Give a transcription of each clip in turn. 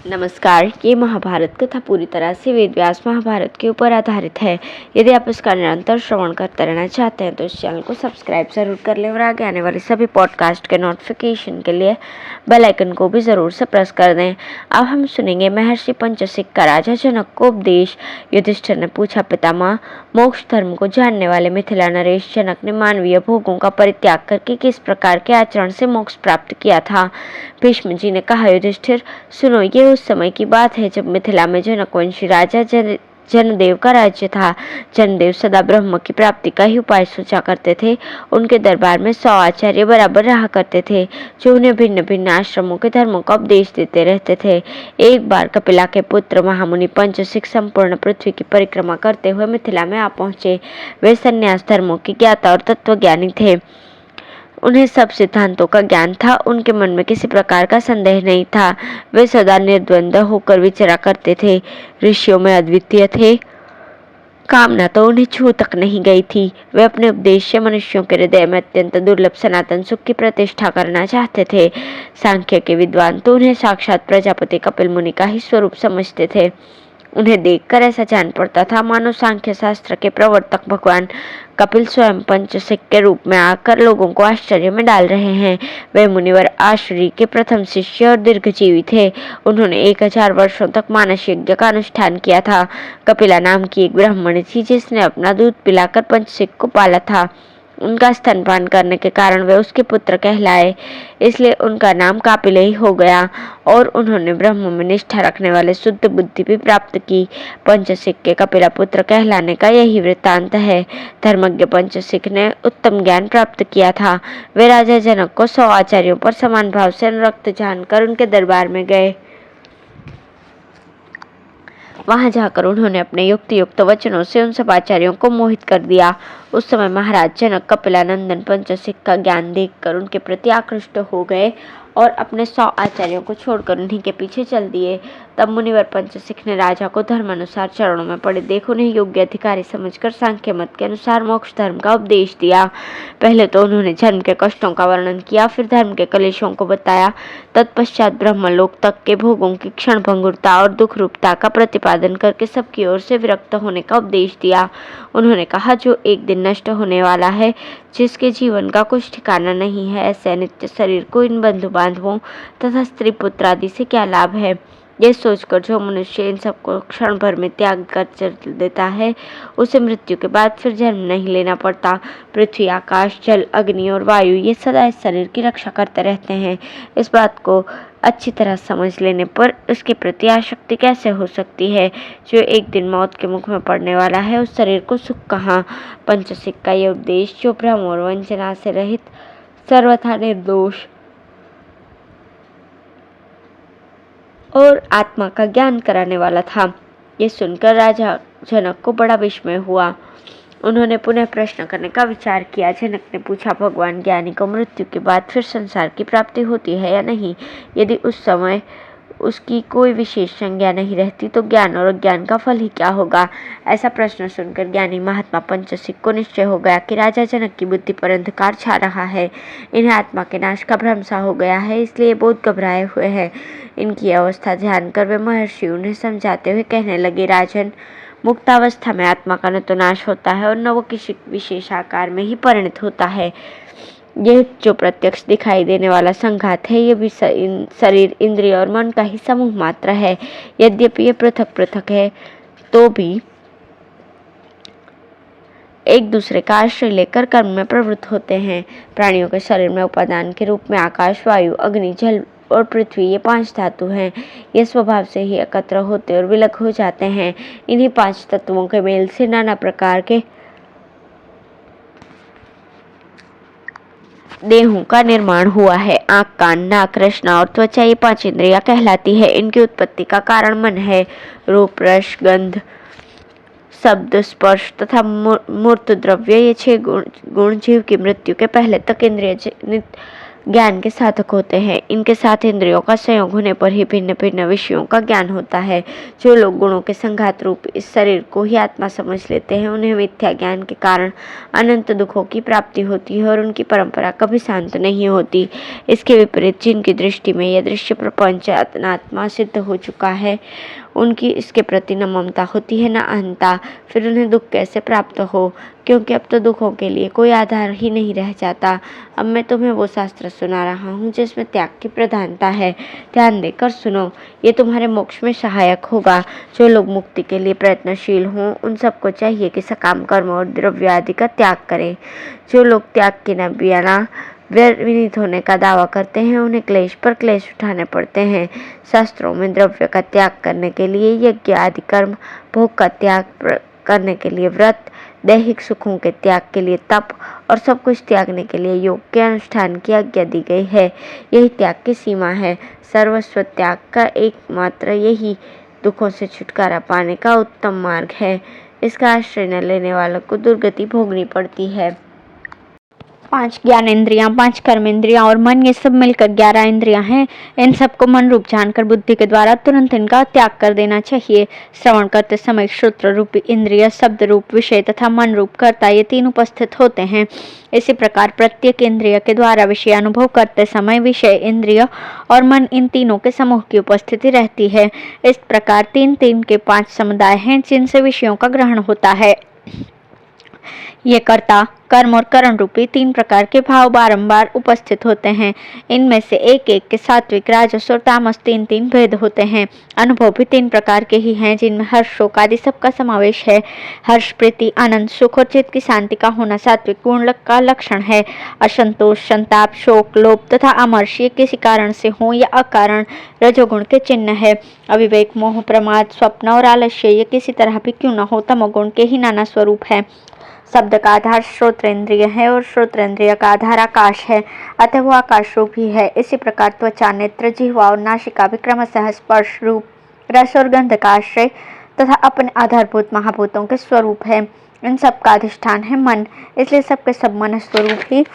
नमस्कार। ये महाभारत कथा पूरी तरह से वेद व्यास महाभारत के ऊपर आधारित है। यदि आप इसका निरंतर श्रवण करते रहना चाहते हैं तो इस चैनल को सब्सक्राइब जरूर कर लें और आगे आने वाले सभी पॉडकास्ट के नोटिफिकेशन के लिए बेल आइकन को भी जरूर से प्रेस कर दें। अब हम सुनेंगे महर्षि पंचसिक का राजा जनक को उपदेश। युधिष्ठिर ने पूछा, पितामह, मोक्ष धर्म को जानने वाले मिथिला नरेश जनक ने मानवीय भोगों का परित्याग करके किस प्रकार के आचरण से मोक्ष प्राप्त किया था? भीष्म जी ने कहा, युधिष्ठिर सुनो, ये उस समय की बात है जब मिथिला में जनकवंशी राजा जनदेव का राज्य था। जनदेव सदा ब्रह्म की प्राप्ति का ही उपाय सोचा करते थे। उनके दरबार में 100 आचार्य बराबर रहा करते थे जो उन्हें भिन्न भिन्न आश्रमों के धर्मों का उपदेश देते रहते थे। एक बार कपिला के पुत्र महामुनि पंचसिक संपूर्ण पृथ्वी की परिक्रमा करते हुए मिथिला में आ पहुंचे। वे संन्यास धर्मों के ज्ञाता और तत्वज्ञानी थे। उन्हें सब सिद्धांतों का ज्ञान था। उनके मन में किसी प्रकार का संदेह नहीं था। वे सदा निर्द्वंद होकर विचरा करते थे। ऋषियों में अद्वितीय थे। कामना तो उन्हें छू तक नहीं गई थी। वे अपने उपदेश से मनुष्यों के हृदय में अत्यंत दुर्लभ सनातन सुख की प्रतिष्ठा करना चाहते थे। सांख्य के विद्वान तो उन्हें साक्षात प्रजापति कपिल मुनि का ही स्वरूप समझते थे। उन्हें देखकर ऐसा जान पड़ता था मानो सांख्य शास्त्र के प्रवर्तक भगवान कपिल स्वयं पंचसिक के रूप में आकर लोगों को आश्चर्य में डाल रहे हैं। वे मुनिवर आश्री के प्रथम शिष्य और दीर्घजीवी थे। उन्होंने 1000 वर्षों तक मानस यज्ञ का अनुष्ठान किया था। कपिला नाम की एक ब्राह्मणी थी जिसने अपना दूध पिलाकर पंचसिक को पाला था। उनका स्तनपान करने के कारण वे उसके पुत्र कहलाए, इसलिए उनका नाम कापिले ही हो गया और उन्होंने ब्रह्म में निष्ठा रखने वाले शुद्ध बुद्धि भी प्राप्त की। पंचसिक के कपिला पुत्र कहलाने का यही वृत्तांत है। धर्मज्ञ पंचसिक ने उत्तम ज्ञान प्राप्त किया था। वे राजा जनक को 100 आचार्यों पर समान भाव से अनुरक्त जानकर उनके दरबार में गए। वहां जाकर उन्होंने अपने युक्त वचनों से उन सब आचार्यों को मोहित कर दिया। उस समय महाराज जनक कपिलानंदन पंचसिक का ज्ञान देखकर उनके प्रति आकृष्ट हो गए और अपने 100 आचार्यों को छोड़कर उन्हीं के पीछे चल दिए। तब मुनिवर पंचसिक ने राजा को धर्मानुसार चरणों में पड़े देख उन्हें योग्य अधिकारी समझकर सांख्य मत के अनुसार मोक्ष धर्म का उपदेश दिया। पहले तो उन्होंने जन्म के कष्टों का वर्णन किया, फिर धर्म के कलेशों को बताया। तत्पश्चात ब्रह्मलोक तक के भोगों की क्षण भंगुरता और दुख रूपता का प्रतिपादन करके सबकी ओर से विरक्त होने का उपदेश दिया। उन्होंने कहा, जो एक दिन नष्ट होने वाला है, जिसके जीवन का कुछ ठिकाना नहीं है, ऐसे नित्य शरीर को इन बंधु बांधवों तथा स्त्री पुत्र आदि से क्या लाभ है? यह सोचकर जो मनुष्य इन सबको क्षण भर में त्याग कर चल देता है, उसे मृत्यु के बाद फिर जन्म नहीं लेना पड़ता। पृथ्वी, आकाश, जल, अग्नि और वायु ये सदा इस शरीर की रक्षा करते रहते हैं। इस बात को अच्छी तरह समझ लेने पर उसके प्रति आसक्ति कैसे हो सकती है? जो एक दिन मौत के मुख में पड़ने वाला है, उस शरीर को सुख कहाँ? पंचसिक का यह उपदेश, जो भ्रम और वंचना से रहित, सर्वथा निर्दोष और आत्मा का ज्ञान कराने वाला था। ये सुनकर राजा जनक को बड़ा विस्मय हुआ। उन्होंने पुनः प्रश्न करने का विचार किया। जनक ने पूछा, भगवान ज्ञानी को मृत्यु के बाद फिर संसार की प्राप्ति होती है या नहीं? यदि उस समय उसकी कोई विशेष संज्ञा नहीं रहती तो ज्ञान और अज्ञान का फल ही क्या होगा? ऐसा प्रश्न सुनकर ज्ञानी महात्मा पंचसिक को निश्चय हो गया कि राजा जनक की बुद्धि पर अंधकार छा रहा है। इन्हें आत्मा के नाश का भ्रम सा हो गया है, इसलिए बहुत घबराए हुए हैं। इनकी अवस्था जानकर वे महर्षि उन्हें समझाते हुए कहने लगे, राजन, मुक्तावस्था में आत्मा का न तो नाश होता है और न वो किसी विशेष आकार में ही परिणत होता है। यह जो प्रत्यक्ष दिखाई देने वाला संघात है, ये भी शरीर, इंद्रिय और मन का ही समूह मात्र है। यद्यपि ये पृथक पृथक है तो भी एक दूसरे का आश्रय लेकर कर्म में प्रवृत्त होते हैं। प्राणियों के शरीर में उपादान के रूप में आकाश, वायु, अग्नि, जल और पृथ्वी ये 5 धातु हैं। ये स्वभाव से ही एकत्र होते और विलग हो जाते हैं। इन्हीं 5 तत्वों के मेल से नाना प्रकार के देहों का निर्माण हुआ है। आँख, कान, नाक, रसना और त्वचा ये 5 इंद्रियां कहलाती है। इनकी उत्पत्ति का कारण मन है। रूप, रस, गंध, शब्द, स्पर्श तथा मूर्त द्रव्य ये 6 गुण जीव की मृत्यु के पहले तक इंद्रिय ज्ञान के साधक होते हैं। इनके साथ इंद्रियों का संयोग होने पर ही भिन्न भिन्न विषयों का ज्ञान होता है। जो लोग गुणों के संघात रूप इस शरीर को ही आत्मा समझ लेते हैं, उन्हें मिथ्या ज्ञान के कारण अनंत दुखों की प्राप्ति होती है और उनकी परंपरा कभी शांत नहीं होती। इसके विपरीत जिनकी दृष्टि में यह दृश्य प्रपंच अनात्मा सिद्ध हो चुका है, उनकी इसके प्रति न ममता होती है न अहंता, फिर उन्हें दुख कैसे प्राप्त हो, क्योंकि अब तो दुखों के लिए कोई आधार ही नहीं रह जाता। अब मैं तुम्हें वो शास्त्र सुना रहा हूँ जिसमें त्याग की प्रधानता है। ध्यान देकर सुनो, ये तुम्हारे मोक्ष में सहायक होगा। जो लोग मुक्ति के लिए प्रयत्नशील हों, उन सबको चाहिए कि सकाम कर्म और द्रव्य आदि का त्याग करें। जो लोग त्याग के न बिना विनीत होने का दावा करते हैं, उन्हें क्लेश पर क्लेश उठाने पड़ते हैं। शास्त्रों में द्रव्य का त्याग करने के लिए यज्ञ आदि कर्म, भोग का त्याग करने के लिए व्रत, दैहिक सुखों के त्याग के लिए तप और सब कुछ त्यागने के लिए योग के अनुष्ठान की आज्ञा दी गई है। यही त्याग की सीमा है। सर्वस्व त्याग का एकमात्र यही दुखों से छुटकारा पाने का उत्तम मार्ग है। इसका आश्रय न लेने वालों को दुर्गति भोगनी पड़ती है। 5 ज्ञानेंद्रियां, 5 कर्मेंद्रियां और मन, ये सब मिलकर 11 इंद्रियां हैं। इन सबको मन रूप जानकर बुद्धि के द्वारा तुरंत इनका त्याग कर देना चाहिए। श्रवण करते समय श्रोत्र रूपी इंद्रिय, शब्द रूप विषय तथा मन रूप कर्ता, ये 3 उपस्थित होते हैं। इसी प्रकार प्रत्येक इंद्रिय के द्वारा विषय अनुभव करते समय विषय, इंद्रिय और मन, इन तीनों के समूह की उपस्थिति रहती है। इस प्रकार 3-3 के 5 समुदाय हैं जिनसे विषयों का ग्रहण होता है। ये कर्ता, कर्म और करण रूपी 3 प्रकार के भाव बारंबार उपस्थित होते हैं। इनमें से एक एक के सात्विक, राजस और तामस 3-3 भेद होते हैं। अनुभव भी 3 प्रकार के ही हैं, जिनमें हर्ष, शोक आदि सबका समावेश है। हर्ष, प्रीति, आनंद, सुख और चित्त की शांति का होना सात्विक गुण का लक्षण है। असंतोष, संताप, शोक, लोभ तथा अमर्ष, ये किसी कारण से हो या अकारण रजोगुण के चिन्ह है। अविवेक, मोह, प्रमाद, स्वप्न और आलस्य, ये किसी तरह भी क्यों न हो, तमोगुण के ही नाना स्वरूप है। शब्द का आधार श्रोत्रेंद्रिय है और श्रोत्रेंद्रिय का आधार आकाश है, अतः वो आकाश रूप ही है। इसी प्रकार त्वचा, नेत्र, जिह्वा और नासिका भी क्रमशः स्पर्श, रूप, रस और गंध का आश्रय तथा अपने आधारभूत महाभूतों के स्वरूप है। इन सब का अधिष्ठान है मन, इसलिए सबके सब मन स्वरूप ही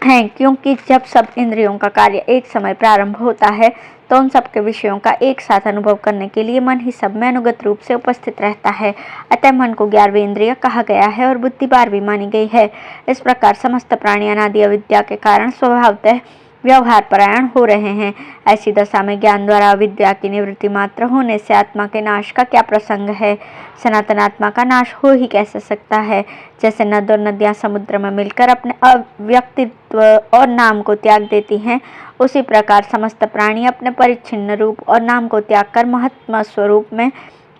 हैं। क्योंकि जब सब इंद्रियों का कार्य एक समय प्रारंभ होता है, तो उन सबके विषयों का एक साथ अनुभव करने के लिए मन ही सब में अनुगत रूप से उपस्थित रहता है। अतः मन को 11वीं इंद्रिय कहा गया है और बुद्धि 12वीं मानी गई है। इस प्रकार समस्त प्राणी अनादि अविद्या के कारण स्वभावतः व्यवहार परायण हो रहे हैं। ऐसी दशा में ज्ञान द्वारा अविद्या की निवृत्ति मात्र होने से आत्मा के नाश का क्या प्रसंग है। सनातन आत्मा का नाश हो ही कैसे सकता है। जैसे नद और नदियां समुद्र में मिलकर अपने अव्यक्तित्व और नाम को त्याग देती हैं, उसी प्रकार समस्त प्राणी अपने परिच्छिन्न रूप और नाम को त्याग कर महत्म स्वरूप में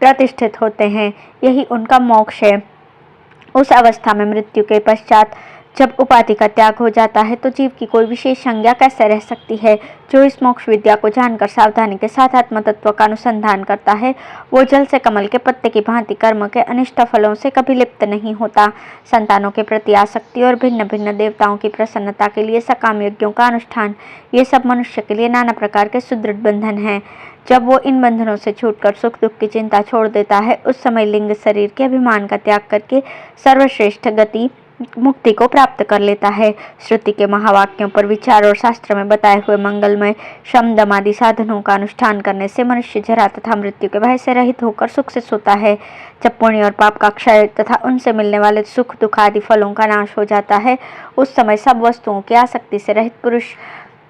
प्रतिष्ठित होते हैं। यही उनका मोक्ष है। उस अवस्था में मृत्यु के पश्चात जब उपाधि का त्याग हो जाता है, तो जीव की कोई विशेष संज्ञा कैसे रह सकती है। जो इस मोक्ष विद्या को जानकर सावधानी के साथ आत्म तत्व का अनुसंधान करता है, वो जल से कमल के पत्ते की भांति कर्म के अनिष्ट फलों से कभी लिप्त नहीं होता। संतानों के प्रति आसक्ति और भिन्न भिन्न देवताओं की प्रसन्नता के लिए सकाम यज्ञों का अनुष्ठान, ये सब मनुष्य के लिए नाना प्रकार के सुदृढ़ बंधन हैं। जब वो इन बंधनों से छूटकर सुख दुख की चिंता छोड़ देता है, उस समय लिंग शरीर के अभिमान का त्याग करके सर्वश्रेष्ठ गति मुक्ति को प्राप्त कर लेता है। श्रुति के महावाक्यों पर विचार और शास्त्र में बताए हुए मंगलमय शम दम आदि साधनों का अनुष्ठान करने से मनुष्य जरा तथा मृत्यु के भय से रहित होकर सुख से सोता है। जब पुण्य और पाप का क्षय तथा उनसे मिलने वाले सुख दुख आदि फलों का नाश हो जाता है, उस समय सब वस्तुओं की आसक्ति से रहित पुरुष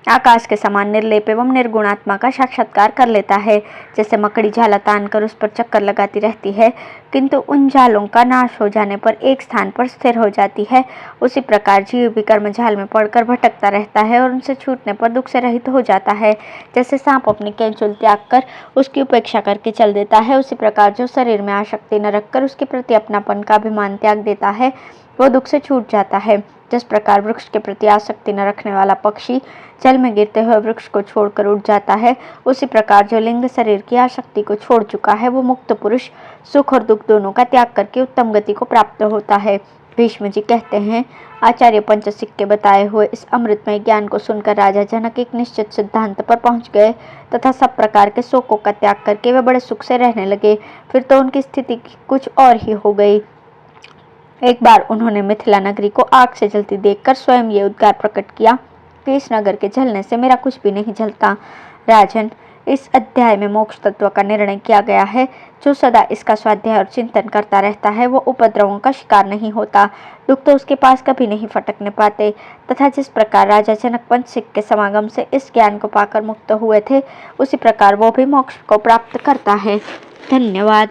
आकाश के समान निर्लेप एवं निर्गुण आत्मा का साक्षात्कार कर लेता है। जैसे मकड़ी जाला तान कर उस पर चक्कर लगाती रहती है, किंतु उन जालों का नाश हो जाने पर एक स्थान पर स्थिर हो जाती है, उसी प्रकार जीव भी कर्म जाल में पड़कर भटकता रहता है और उनसे छूटने पर दुख से रहित हो जाता है। जैसे सांप अपनी कैंचुल त्याग कर उसकी उपेक्षा करके चल देता है, उसी प्रकार जो शरीर में आसक्ति न रखकर उसके प्रति अपनापन का अभिमान त्याग देता है, वो दुख से छूट जाता है। जिस प्रकार वृक्ष के प्रति आसक्ति न रखने वाला पक्षी जल में गिरते हुए वृक्ष को छोड़कर उड़ जाता है, उसी प्रकार जो लिंग शरीर की आसक्ति को छोड़ चुका है, वो मुक्त पुरुष सुख और दुख दोनों का त्याग करके उत्तम गति को प्राप्त होता है। भीष्म जी कहते हैं, आचार्य पंचसिक के बताए हुए इस अमृतमय ज्ञान को सुनकर राजा जनक एक निश्चित सिद्धांत पर पहुंच गए तथा सब प्रकार के शोकों का त्याग करके वे बड़े सुख से रहने लगे। फिर तो उनकी स्थिति कुछ और ही हो गई। एक बार उन्होंने मिथिला नगरी को आग से जलती देखकर स्वयं ये उद्गार प्रकट किया, केश नगर के जलने से मेरा कुछ भी नहीं जलता। राजन, इस अध्याय में मोक्ष तत्व का निर्णय किया गया है। जो सदा इसका स्वाध्याय और चिंतन करता रहता है वो उपद्रवों का शिकार नहीं होता, दुख तो उसके पास कभी नहीं फटकने पाते। तथा जिस प्रकार राजा जनक पंचसिक के समागम से इस ज्ञान को पाकर मुक्त हुए थे, उसी प्रकार वो भी मोक्ष को प्राप्त करता है। धन्यवाद।